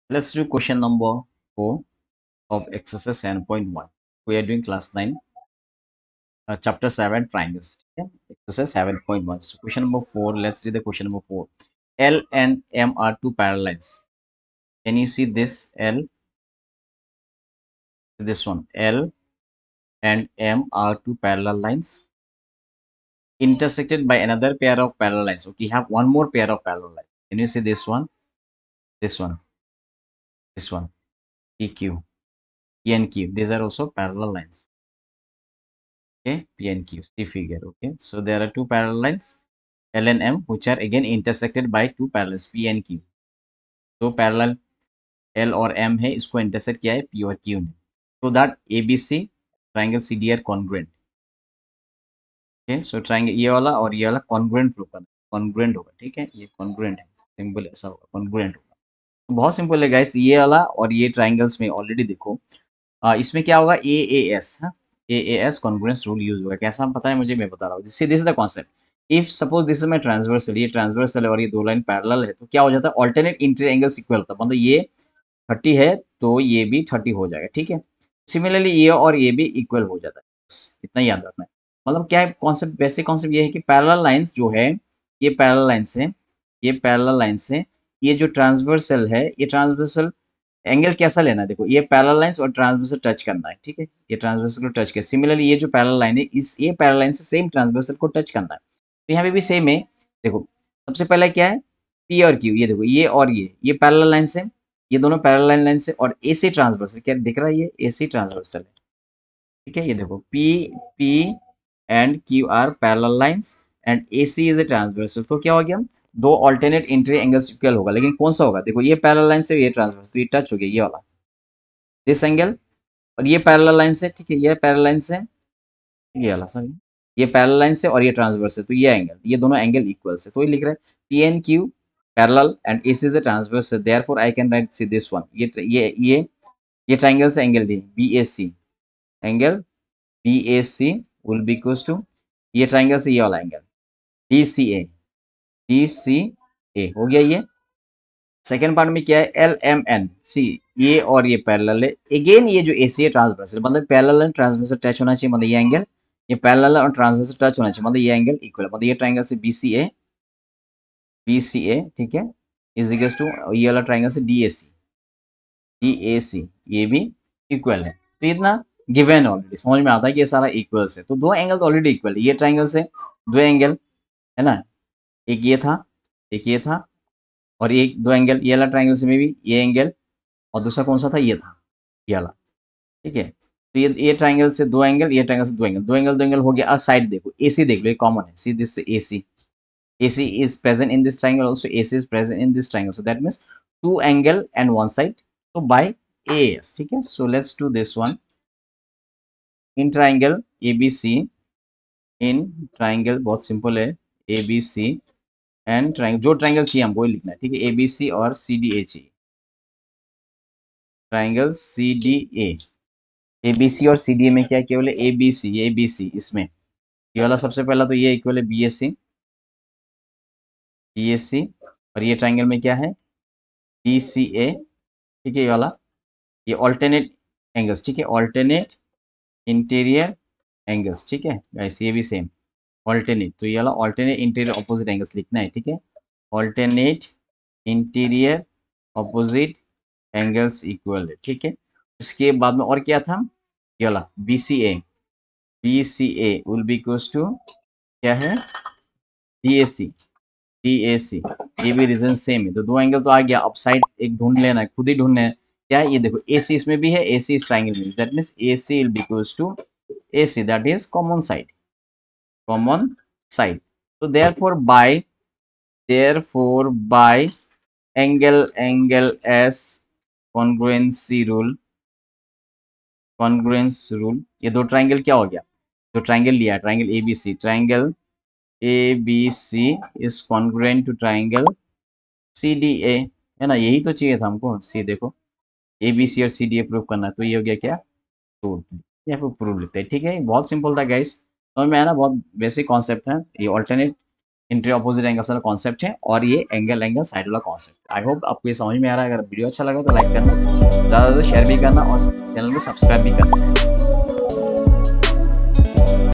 Let's do question number 4 of exercise 7.1. We are doing class 9, chapter 7, triangles. Okay? Exercise 7.1. So question number 4, let's see the question number 4. L and M are two parallel lines. Can you see this L? This one. L and M are two parallel lines intersected by another pair of parallel lines. Okay, you have one more pair of parallel lines. Can you see this one? This one. This one. PQ. P and Q. These are also parallel lines. Okay, P and Q, see figure. Okay, so there are two parallel lines L and M which are again intersected by two parallels P and Q. तो parallel L और M है, इसको intersect किया है P और Q ने, so that ABC triangle CD are congruent. Okay, so triangle ये वाला और ये वाला कॉन्ग्रुएंट प्रूव करना, कॉन्ग्रुएंट होगा. ठीक है, ये कॉन्ग्रुएंट है, सिंपल ऐसा होगा, कॉन्ग्रुएंट होगा. तो बहुत सिंपल है गाइस, ये वाला और ये ट्राइंगल्स में ऑलरेडी देखो इसमें क्या होगा, AAS. हाँ, AAS कॉन्ग्रुएंस रूल यूज होगा. कैसा पता है मुझे, मैं बता रहा हूँ. This is the concept. If suppose this is my transversal, ये ट्रांसवर्सल है और ये दो लाइन पैरेलल है, तो क्या हो जाता है, ऑल्टरनेट इंटीरियर एंगल्स इक्वल होता है. मतलब ये 30 है तो ये भी 30 हो जाएगा. ठीक है, सिमिलरली ये और ये भी इक्वल हो जाता है. बस इतना याद रखना है. मतलब क्या है कॉन्सेप्ट, बेसिक कॉन्सेप्ट ये है कि पैरेलल लाइंस जो है, ये पैरेलल लाइंस है, ये पैरेलल लाइंस है, ये जो ट्रांसवर्सल है, ये ट्रांसवर्सल एंगल कैसा लेना है, देखो ये पैरेलल लाइंस और ट्रांसवर्सल टच करना है. ठीक है, ये ट्रांसवर्सल को टच किया. सिमिलरली ये जो पैरेलल लाइन है, इस ये पैरेलल लाइन से सेम ट्रांसवर्सल को टच करना है. तो यहाँ पे भी सेम है. देखो सबसे पहले क्या है, पी और क्यू, ये देखो ये और ये पैरेलल लाइंस है, ये दोनों पैरेलल लाइंस है. और एसी ट्रांसवर्सल क्या दिख रहा है, ये एसी ट्रांसवर्सल है. ठीक है, ये देखो P P and Q R parallel lines and AC is a transversal. तो क्या हो गया, दो ऑल्टरनेट इंटीरियर एंगल्स इक्वल होगा. लेकिन कौन सा होगा, देखो ये पैरेलल लाइन से ये ट्रांसवर्सल, तो ये टच हो गया ये वाला, दिस एंगल. और ये पैरेलल लाइन से, ठीक है, ये पैरेलल लाइन से, ये वाला सॉरी, ये पैरेलल लाइन से और ये ट्रांसवर्स है, तो ये एंगल, ये दोनों एंगल इक्वल है. तो ये लिख रहा है P and Q parallel and AC is a transversal, therefore I can write C this one. ये ट्राइंगल से एंगल दी BAC, angle BAC will be equals to, ये ट्राइंगल से ये वाला एंगल DCA हो गया. ये सेकेंड पार्ट में क्या है, LMN. सी ये और ये पैरेलल है, अगेन ये जो AC है ट्रांसवर्सल, मतलब पैरेलल एंड ट्रांसवर्सल टच होना चाहिए, मतलब ये एंगल, ये पैरेलल और ट्रांसवर्सल टच होना चाहिए, मतलब ये एंगल इक्वल, मतलब ये ट्राइंगल से BCA ठीक है, इज इक्वल्स टू ये वाला ट्राइंगल से DAC ये भी इक्वल है. तो इतना गिवन ऑलरेडी समझ में आता है कि ये सारा इक्वल है. तो दो एंगल तो ऑलरेडी इक्वल है, ये ट्राइंगल से दो एंगल है ना, एक ये था, एक ये था, और ये दो एंगल, ये वाला ट्राइंगल से में भी ये एंगल, और दूसरा कौन सा था, ये था, ये वाला. ठीक है, तो ये ट्राइंगल से दो एंगल, ये ट्राइंगल से दो एंगल हो गया. अब साइड देखो, AC देख लो, ये कॉमन है, see this AC is present in this triangle, also AC is present in this triangle, so that means two angle and one side, so by AS. ठीक है, so let's do this one. In triangle ABC, in triangle बहुत simple है, ABC and triangle, जो triangle चाहिए हमको वही लिखना है. ठीक है, ABC और CDA चाहिए, ट्राइंगल CDA. ABC और CDA में क्या केवल ABC इसमें ये वाला सबसे पहला तो ये इक्वल है BAC, और ये ट्राइंगल में क्या है DCA. ठीक है, ये वाला, ये ऑल्टरनेट एंगल्स. ठीक है, ऑल्टरनेट इंटीरियर एंगल्स. ठीक है गाइस, ये भी सेम ऑल्टरनेट, तो ये वाला ऑल्टरनेट इंटीरियर ऑपोजिट एंगल्स लिखना है. ठीक है, alternate interior opposite angles equal है. ठीक है, उसके बाद में और क्या था, ये वाला BCA will be equals to क्या है DAC. ये भी रीजन सेम है, तो दो एंगल तो आ गया. अब साइड एक ढूंढ लेना है, खुद ही ढूंढना है. क्या है, ये देखो AC इसमें भी है, AC इस ट्राइंगल में, that means AC will be equals to AC, that is common side. तो therefore by angle as congruency rule, ये दो ट्राइंगल क्या हो गया, जो ट्राइंगल लिया, triangle ABC is congruent to triangle CDA, है ना. यही तो चाहिए था हमको. सी देखो, ABC और CDA प्रूव करना है, तो ये हो गया क्या, प्रूव. यहाँ पे प्रूव लिखते हैं. ठीक है, बहुत सिंपल था गाइस, समझ में आया ना, बहुत बेसिक कॉन्सेप्ट है. ये ऑल्टरनेट इंट्री ऑपोजिट एंगल्स वाला कॉन्सेप्ट है, और ये एंगल साइड वाला कॉन्सेप्ट। आई होप आपको ये समझ में आ रहा है। अगर वीडियो अच्छा लगा तो लाइक करना, ज़्यादा से ज़्यादा शेयर भी करना और चैनल को सब्सक्राइब भी करना।